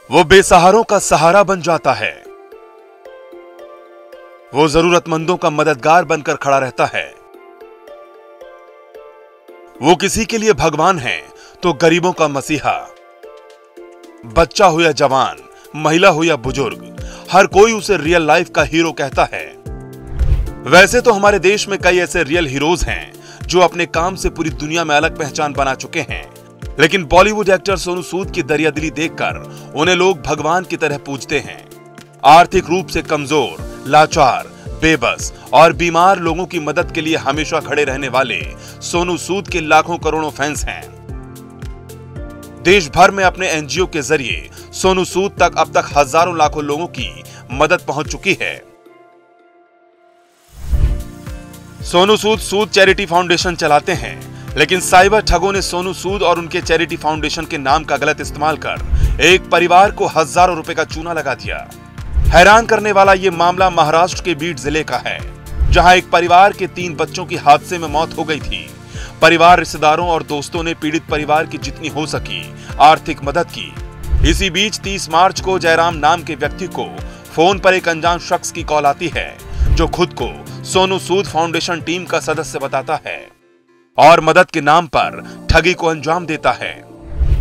वो बेसहारों का सहारा बन जाता है। वो जरूरतमंदों का मददगार बनकर खड़ा रहता है। वो किसी के लिए भगवान है तो गरीबों का मसीहा। बच्चा हो या जवान, महिला हो या बुजुर्ग, हर कोई उसे रियल लाइफ का हीरो कहता है। वैसे तो हमारे देश में कई ऐसे रियल हीरोज हैं जो अपने काम से पूरी दुनिया में अलग पहचान बना चुके हैं, लेकिन बॉलीवुड एक्टर सोनू सूद की दरियादिली देखकर उन्हें लोग भगवान की तरह पूजते हैं। आर्थिक रूप से कमजोर, लाचार, बेबस और बीमार लोगों की मदद के लिए हमेशा खड़े रहने वाले सोनू सूद के लाखों करोड़ों फैंस हैं। देश भर में अपने एनजीओ के जरिए सोनू सूद तक अब तक हजारों लाखों लोगों की मदद पहुंच चुकी है। सोनू सूद चैरिटी फाउंडेशन चलाते हैं, लेकिन साइबर ठगों ने सोनू सूद और उनके चैरिटी फाउंडेशन के नाम का गलत इस्तेमाल कर एक परिवार को हजारों रुपए का चूना लगा दिया। हैरान करने वाला ये मामला महाराष्ट्र के बीड जिले का है, जहां एक परिवार के 3 बच्चों की हादसे में मौत हो गई थी। परिवार, रिश्तेदारों और दोस्तों ने पीड़ित परिवार की जितनी हो सकी आर्थिक मदद की। इसी बीच 30 मार्च को जयराम नाम के व्यक्ति को फोन पर एक अनजान शख्स की कॉल आती है, जो खुद को सोनू सूद फाउंडेशन टीम का सदस्य बताता है और मदद के नाम पर ठगी को अंजाम देता है।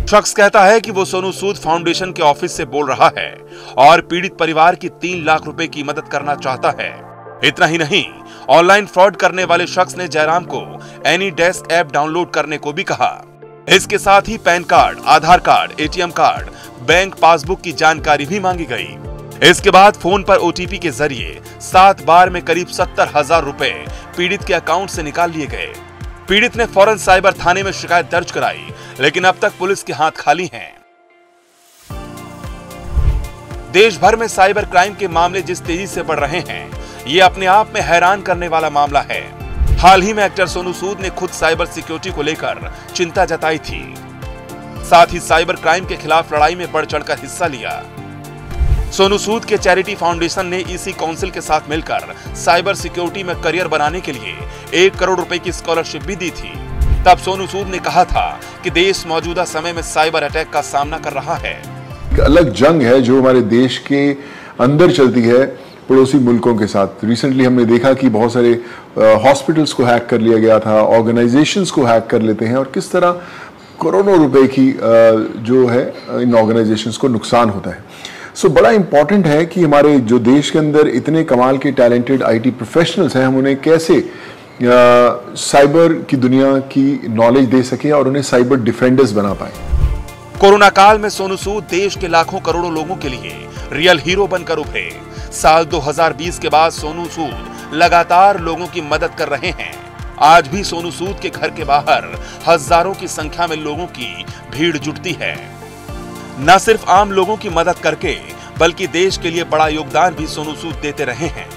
शख्स कहता है कि वो सोनू सूद फाउंडेशन के ऑफिस से बोल रहा है और पीड़ित परिवार की 3 लाख रुपए की मदद करना चाहता है। इतना ही नहीं, ऑनलाइन फ्रॉड करने वाले शख्स ने जयराम को एनी डेस्क ऐप डाउनलोड करने को भी कहा। इसके साथ ही PAN card, Aadhaar card, ATM card, bank passbook की जानकारी भी मांगी गई। इसके बाद फोन पर ओटीपी के जरिए 7 बार में करीब 70,000 रुपए पीड़ित के अकाउंट से निकाल लिए गए। पीड़ित ने फौरन साइबर थाने में शिकायत दर्ज कराई, लेकिन अब तक पुलिस के हाथ खाली हैं। देश भर में साइबर क्राइम के मामले जिस तेजी से बढ़ रहे हैं, ये अपने आप में हैरान करने वाला मामला है। हाल ही में एक्टर सोनू सूद ने खुद साइबर सिक्योरिटी को लेकर चिंता जताई थी। साथ ही साइबर क्राइम के खिलाफ लड़ाई में बढ़ चढ़कर हिस्सा लिया। सोनू सूद के चैरिटी फाउंडेशन ने ईसी काउंसिल के साथ मिलकर साइबर सिक्योरिटी में करियर बनाने के लिए 1 करोड़ रुपए की स्कॉलरशिप भी दी थी। तब सोनू सूद ने कहा था कि देश मौजूदा समय में साइबर अटैक का सामना कर रहा है। एक अलग जंग है जो हमारे देश के अंदर चलती है पड़ोसी मुल्कों के साथ। रिसेंटली हमने देखा कि बहुत सारे हॉस्पिटल्स को हैक कर लिया गया था, ऑर्गेनाइजेशंस को हैक कर लेते हैं और किस तरह करोड़ों रुपए की जो है इन ऑर्गेनाइजेशंस को नुकसान होता है। सो बड़ा इंपॉर्टेंट है कि हमारे जो देश के अंदर इतने कमाल के टैलेंटेड आईटी प्रोफेशनल्स हैं, हम उन्हें कैसे साइबर की दुनिया की नॉलेज दे सकें और उन्हें साइबर डिफेंडर्स बना पाए। कोरोना काल में सोनू सूद देश के लाखों करोड़ों लोगों के लिए रियल हीरो बनकर उभरे। साल 2020 के बाद सोनू सूद लगातार लोगों की मदद कर रहे हैं। आज भी सोनू सूद के घर के बाहर हजारों की संख्या में लोगों की भीड़ जुटती है। न सिर्फ आम लोगों की मदद करके, बल्कि देश के लिए बड़ा योगदान भी सोनू सूद देते रहे हैं।